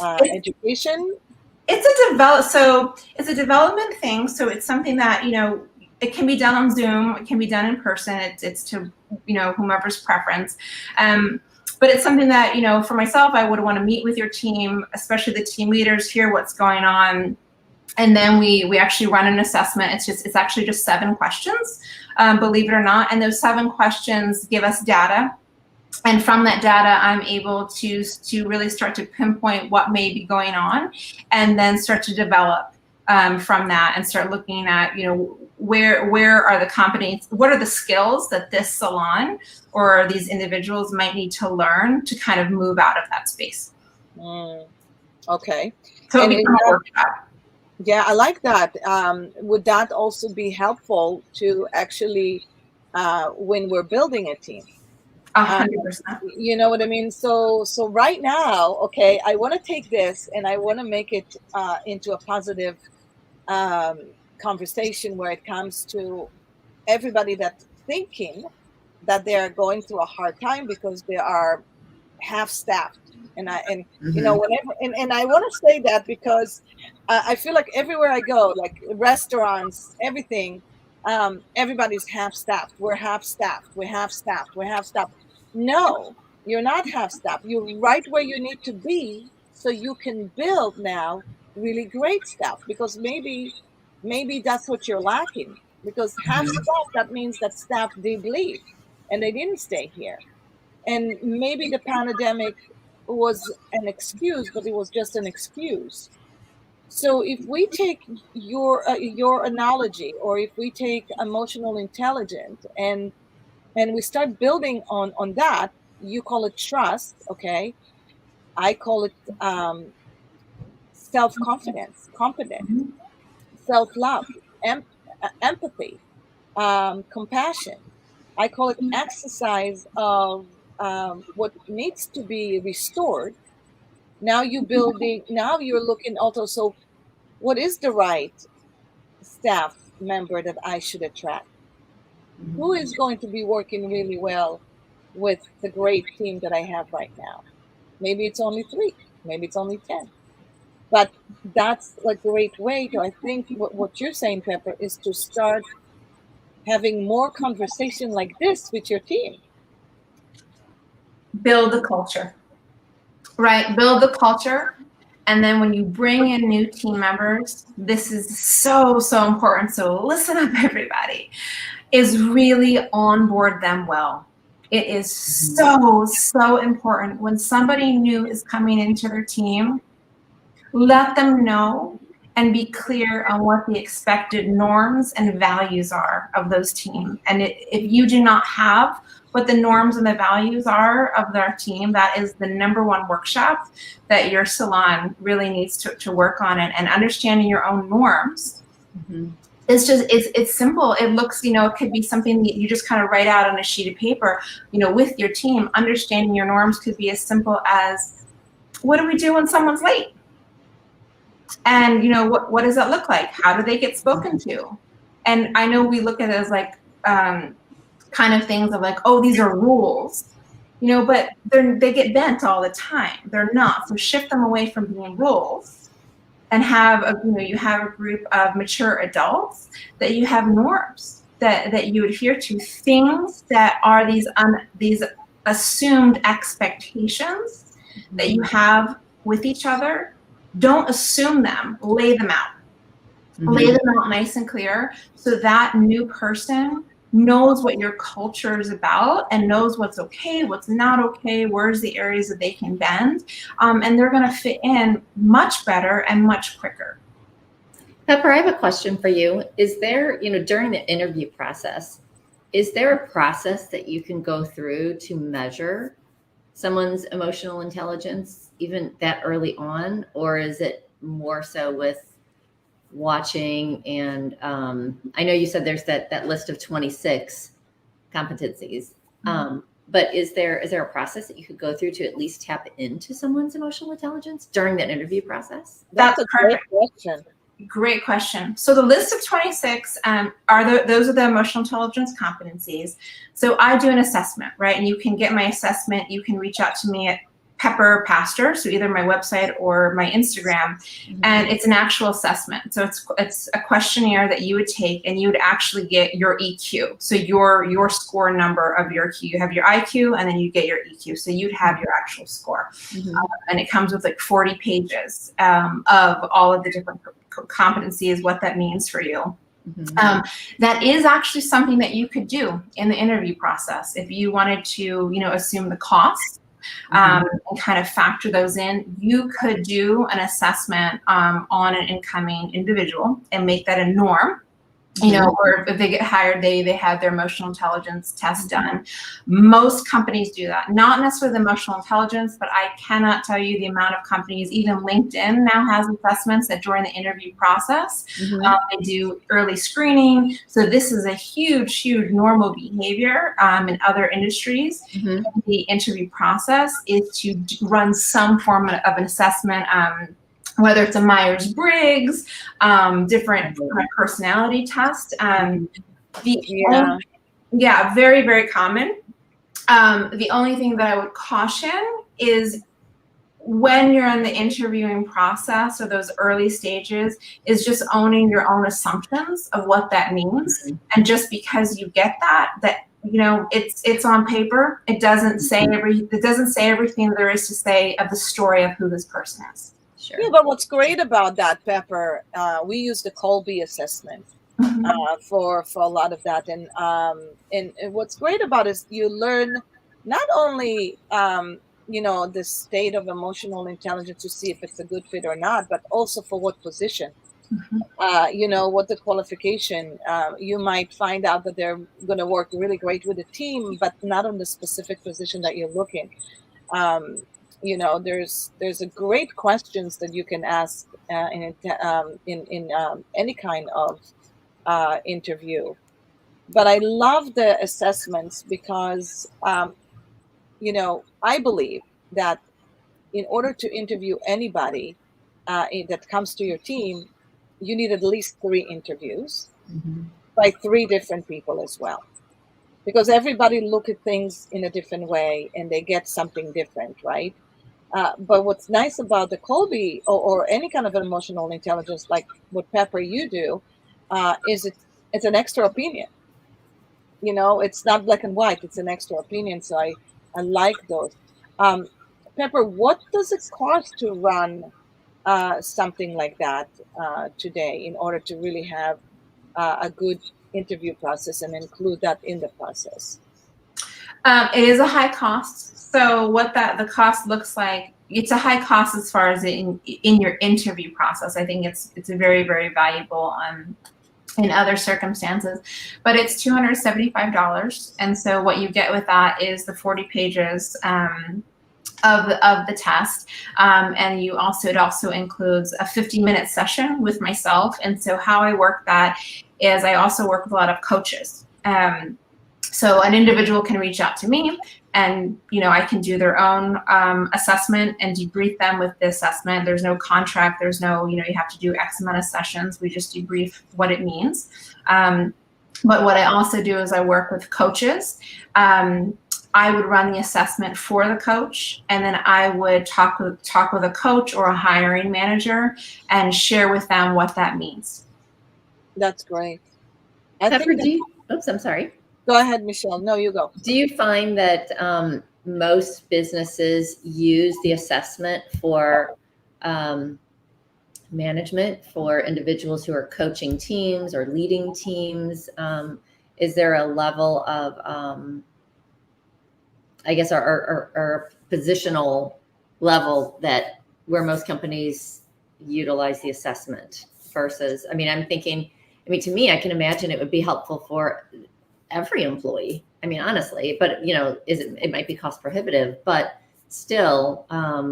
education? It's a development thing. So it's something that, it can be done on Zoom, it can be done in person. It's to, whomever's preference. But it's something that, for myself, I would want to meet with your team, especially the team leaders, hear what's going on. And then we actually run an assessment. It's actually just 7 questions, believe it or not. And those 7 questions give us data. And from that data, I'm able to really start to pinpoint what may be going on, and then start to develop from that, and start looking at, where are the competencies, what are the skills that this salon or these individuals might need to learn to kind of move out of that space. Okay. So it becomes a workshop. Yeah, I like that. Would that also be helpful to actually, when we're building a team? 100%. You know what I mean? So right now, okay, I want to take this and I want to make it into a positive conversation where it comes to everybody that's thinking that they are going through a hard time because they are half-staffed. And whenever, and I want to say that because I feel like everywhere I go, like restaurants, everything, everybody's half-staffed. We're half-staffed. We're half-staffed. We're half-staffed. No, you're not half-staffed. You're right where you need to be, so you can build now really great stuff. Because maybe that's what you're lacking. Because half-staffed, that means that staff did leave, and they didn't stay here. And maybe the pandemic was an excuse, but it was just an excuse. So if we take your analogy, or if we take emotional intelligence, and we start building on that, you call it trust, okay? I call it self-confidence, competence, self-love, empathy, compassion. I call it exercise of what needs to be restored. Now you're looking also, so what is the right staff member that I should attract? Who is going to be working really well with the great team that I have right now? Maybe it's only 3, maybe it's only 10. But that's a great way to, I think what you're saying, Pepper, is to start having more conversation like this with your team. Build the culture, right? Build the culture. And then when you bring in new team members, this is so, so important. So listen up, everybody, is really onboard them well. It is so, so important. When somebody new is coming into their team, let them know and be clear on what the expected norms and values are of those teams. And if you do not have what the norms and the values are of their team, that is the #1 workshop that your salon really needs to work on, and understanding your own norms. It's simple. It looks, it could be something that you just kind of write out on a sheet of paper, with your team. Understanding your norms could be as simple as, what do we do when someone's late? And, what does that look like? How do they get spoken to? And I know we look at it as like, kind of things of like, oh, these are rules, but they get bent all the time. They're not. So shift them away from being rules and you have a group of mature adults that you have norms that you adhere to, things that are these assumed expectations that you have with each other. Don't assume them, lay them out. Lay them out nice and clear so that new person knows what your culture is about and knows what's okay, what's not okay, where's the areas that they can bend, and they're going to fit in much better and much quicker. Pepper, I have a question for you. Is there, during the interview process, is there a process that you can go through to measure someone's emotional intelligence even that early on? Or is it more so with watching? And I know you said there's that list of 26 competencies. But is there a process that you could go through to at least tap into someone's emotional intelligence during that interview process? That's a great question. Great question. So the list of 26 those are the emotional intelligence competencies. So I do an assessment, right? And you can get my assessment. You can reach out to me at Pepper Pastor, so either my website or my Instagram, and it's an actual assessment. So it's a questionnaire that you would take, and you would actually get your EQ. So your score number of your EQ. You have your IQ, and then you get your EQ. So you'd have your actual score, and it comes with like 40 pages of all of the different competencies, what that means for you. That is actually something that you could do in the interview process if you wanted to, assume the cost. And kind of factor those in. You could do an assessment on an incoming individual and make that a norm. Or if they get hired, they have their emotional intelligence test done. Most companies do that. Not necessarily the emotional intelligence, but I cannot tell you the amount of companies, even LinkedIn now has assessments that during the interview process, they do early screening. So this is a huge, huge normal behavior in other industries. The interview process is to run some form of an assessment, whether it's a Myers-Briggs, different personality test. Very, very common. The only thing that I would caution is when you're in the interviewing process or those early stages is just owning your own assumptions of what that means. And just because you get that it's on paper. It doesn't say everything there is to say of the story of who this person is. Sure. Yeah, but what's great about that, Pepper, we use the Colby assessment for a lot of that, and what's great about it is you learn not only the state of emotional intelligence to see if it's a good fit or not, but also for what position. What the qualification. You might find out that they're going to work really great with a team, but not on the specific position that you're looking. There's a great questions that you can ask in any kind of interview. But I love the assessments because, I believe that in order to interview anybody that comes to your team, you need at least 3 interviews by 3 different people as well. Because everybody look at things in a different way and they get something different, right? But what's nice about the Colby or any kind of emotional intelligence, like what Pepper you do, is it's an extra opinion. It's not black and white. It's an extra opinion. So I like those. Pepper, what does it cost to run something like that today in order to really have a good interview process and include that in the process? It is a high cost. So what the cost looks like, it's a high cost as far as in your interview process. I think it's a very, very valuable in other circumstances, but it's $275. And so what you get with that is the 40 pages of the test, and it also includes a 50-minute session with myself. And so how I work that is I also work with a lot of coaches. So an individual can reach out to me and, I can do their own assessment and debrief them with the assessment. There's no contract. There's no, you have to do X amount of sessions. We just debrief what it means. But what I also do is I work with coaches. I would run the assessment for the coach, and then I would talk with a coach or a hiring manager and share with them what that means. That's great. I Pepper, think that, oops, I'm sorry. go ahead, Michelle. No, you go. Do you find that most businesses use the assessment for management, for individuals who are coaching teams or leading teams? Is there a level of, I guess, our positional level that where most companies utilize the assessment versus, I mean, I'm thinking, I mean, to me, I can imagine it would be helpful for every employee. I mean, honestly, but you know, it might be cost prohibitive, but still, I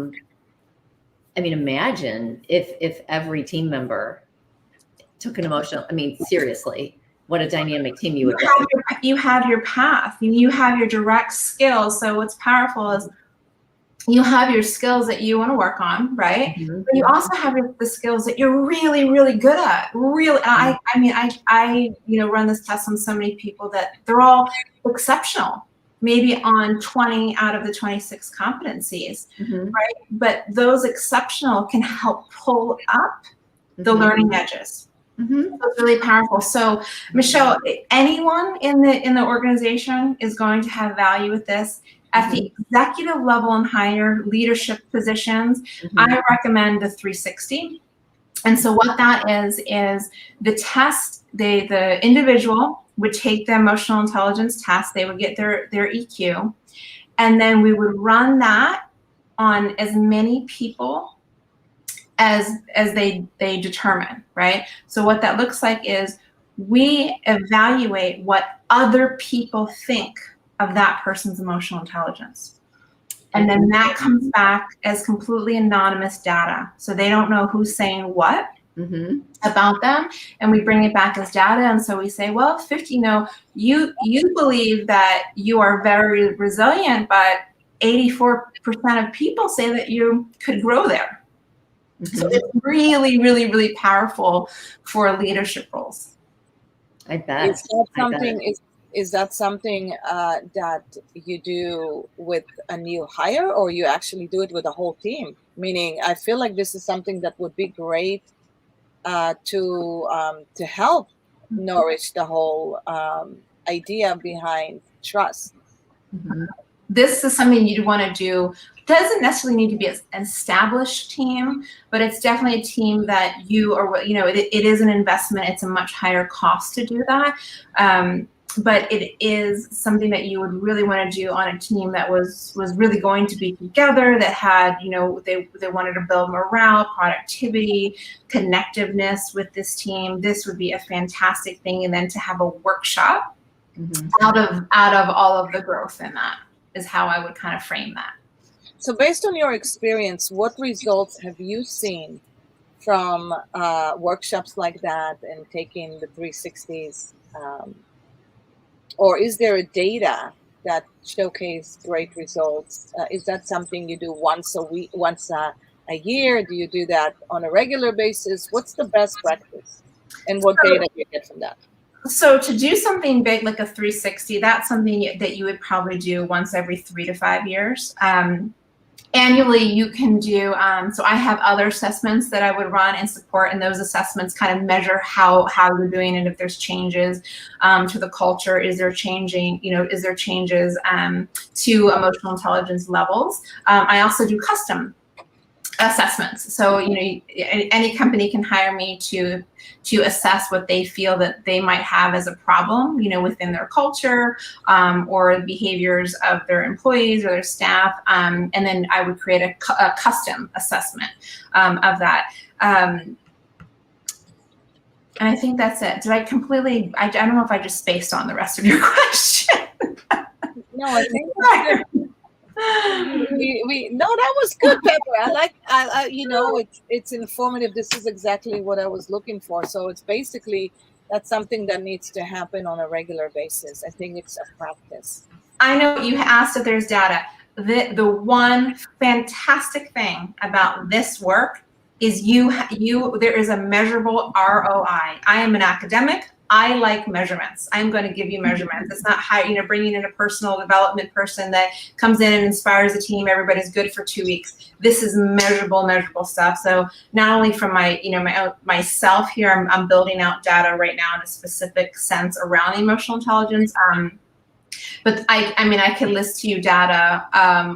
mean, imagine if every team member took an emotional, I mean, seriously, what a dynamic team you would get. You have your path, you have your direct skills. So what's powerful is you have your skills that you want to work on, right? Mm-hmm. But you also have the skills that you're really, really good at. Really, I mean, I run this test on so many people that they're all exceptional, maybe on 20 out of the 26 competencies, Mm-hmm. right? But those exceptional can help pull up the Mm-hmm. learning edges. Mm-hmm. So it's really powerful. So Michelle, anyone in the organization is going to have value with this. At the executive level and higher leadership positions, I recommend the 360. And so what that is the test, the individual would take the emotional intelligence test, they would get their EQ, and then we would run that on as many people as they determine, right? So what that looks like is we evaluate what other people think of that person's emotional intelligence. And then that comes back as completely anonymous data. So they don't know who's saying what about them. And we bring it back as data. And so we say, well, 50, you believe that you are very resilient, but 84% of people say that you could grow there. So it's really, really, really powerful for leadership roles. I bet. Is that something that you do with a new hire, or you actually do it with a whole team? Meaning, I feel like this is something that would be great to help nourish the whole idea behind trust. This is something you'd want to do. Doesn't necessarily need to be an established team, but it's definitely a team that you are, it is an investment. It's a much higher cost to do that. But it is something that you would really want to do on a team that was really going to be together, that had, they wanted to build morale, productivity, connectiveness with this team. This would be a fantastic thing. And then to have a workshop out of all of the growth in that is how I would kind of frame that. So based on your experience, what results have you seen from workshops like that and taking the 360s? Or is there a data that showcase great results? Is that something you do once a week, once a year? Do you do that on a regular basis? What's the best practice? And what data do you get from that? So to do something big like a 360, that's something that you would probably do once every 3 to 5 years. Annually, you can do, so I have other assessments that I would run and support, and those assessments kind of measure how you're doing and if there's changes to the culture, is there changes to emotional intelligence levels. I also do custom assessments. So, any company can hire me to assess what they feel that they might have as a problem, within their culture, or behaviors of their employees or their staff. And then I would create a custom assessment of that. And I think that's it. I don't know if I just spaced on the rest of your question. No, I think that's good. No, that was good, Pepper. It's informative. This is exactly what I was looking for. So it's basically, that's something that needs to happen on a regular basis. I think it's a practice. I know you asked if there's data. The one fantastic thing about this work is there is a measurable ROI. I am an academic. I like measurements. I'm going to give you measurements. It's not bringing in a personal development person that comes in and inspires a team. Everybody's good for 2 weeks. This is measurable stuff. So not only from myself here, I'm building out data right now in a specific sense around emotional intelligence. But I could list to you data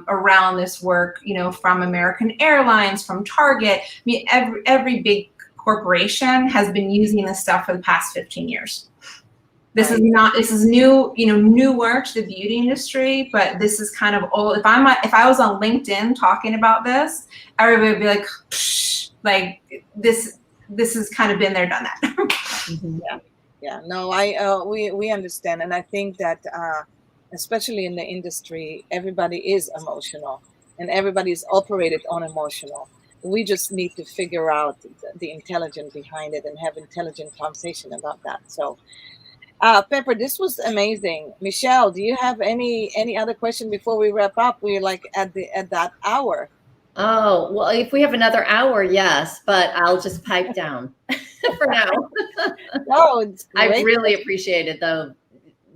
around this work, from American Airlines, from Target. I mean, every big corporation has been using this stuff for the past 15 years. This is new, new work to the beauty industry, but this is kind of old. If I was on LinkedIn talking about this, everybody would be like, psh, like this has kind of been there, done that. Mm-hmm. Yeah. No, we understand, and I think that especially in the industry, everybody is emotional, and everybody is operated on emotional. We just need to figure out the intelligence behind it and have intelligent conversation about that. So, Pepper, this was amazing. Michelle, do you have any other question before we wrap up? We're like at that hour. Oh, well, if we have another hour, yes, but I'll just pipe down for now. No, it's great. I really appreciate it, though.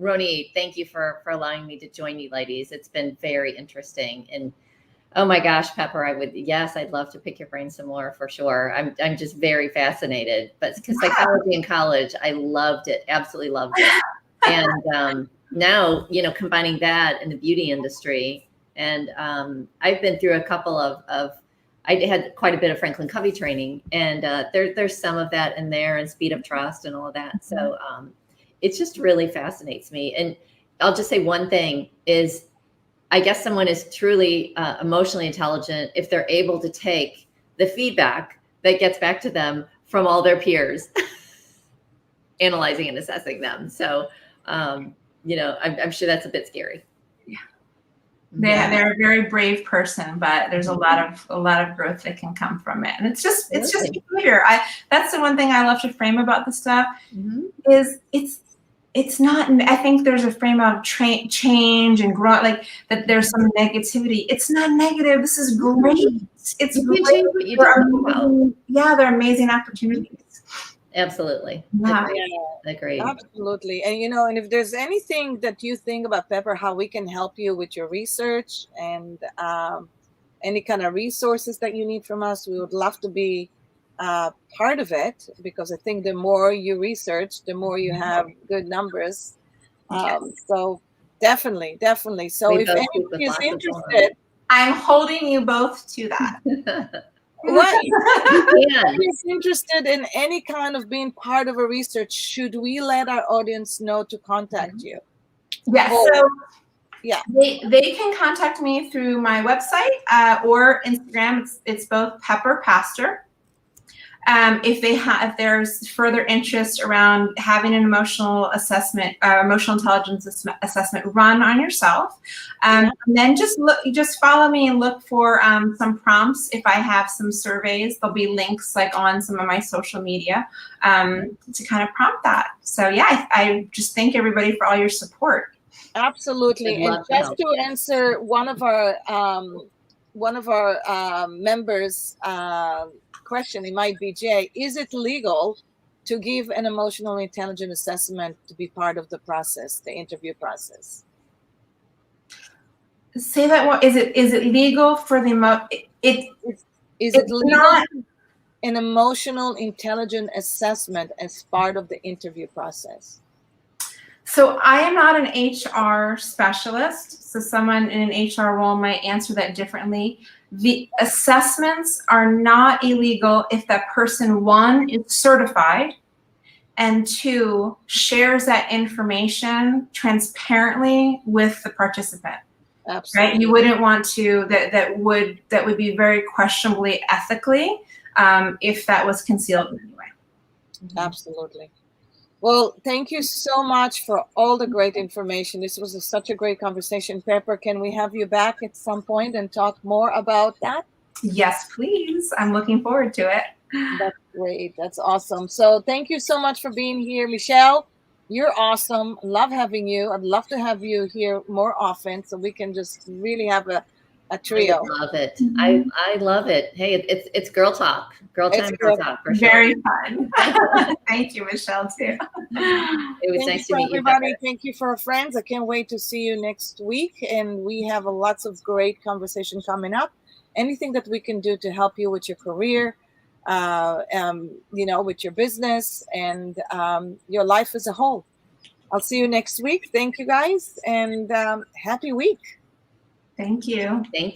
Ronit, thank you for allowing me to join you ladies. It's been very interesting. And oh my gosh, Pepper, I'd love to pick your brain some more for sure. I'm just very fascinated, but because psychology in college, I loved it, absolutely loved it. And now, combining that in the beauty industry, and I've been through a couple of I had quite a bit of Franklin Covey training, and there's some of that in there, and speed of trust and all of that. So it just really fascinates me. And I'll just say one thing is, I guess someone is truly emotionally intelligent if they're able to take the feedback that gets back to them from all their peers, analyzing and assessing them. So, I'm sure that's a bit scary. Yeah. They're a very brave person, but there's a lot of growth that can come from it. And it's just behavior. That's the one thing I love to frame about the stuff is it's not, I think there's a frame of change and growth, like that there's some negativity. It's not negative. This is great. It's great. They're amazing opportunities. Absolutely. Yeah. Agreed. Absolutely. And, and if there's anything that you think about, Pepper, how we can help you with your research and any kind of resources that you need from us, we would love to be part of it, because I think the more you research, the more you have good numbers. So definitely. So if anybody is interested, I'm holding you both to that. What is interested in any kind of being part of a research, should we let our audience know to contact you? Yes. So they can contact me through my website or Instagram. It's both Pepper Pastor. If there's further interest around having an emotional assessment, emotional intelligence assessment run on yourself, and then just follow me and look for some prompts. If I have some surveys, there'll be links like on some of my social media to kind of prompt that. So I just thank everybody for all your support. Absolutely. And just to answer one of our members' question, it might be, Jay, is it legal to give an emotional intelligence assessment to be part of the process, the interview process? Say that one. Is it legal for the is it legal an emotional intelligence assessment as part of the interview process? So I am not an HR specialist, so someone in an HR role might answer that differently. The assessments are not illegal if that person, one, is certified, and two, shares that information transparently with the participant. Absolutely. Right? You wouldn't want to, that would be very questionably ethically if that was concealed in any way. Absolutely. Well, thank you so much for all the great information. This was such a great conversation. Pepper, can we have you back at some point and talk more about that? Yes, please. I'm looking forward to it. That's great. That's awesome. So thank you so much for being here. Michelle, you're awesome. Love having you. I'd love to have you here more often so we can just really have a a I trio. love it. I love it. Hey, it's girl talk, girl It's time, girl girl talk for sure. Very fun. Thank you, Michelle, too. It was Thank nice you to for meet you, everybody. Pepper. Thank you for our friends. I can't wait to see you next week. And we have lots of great conversation coming up. Anything that we can do to help you with your career, with your business and your life as a whole. I'll see you next week. Thank you guys, and happy week. Thank you. Thank you.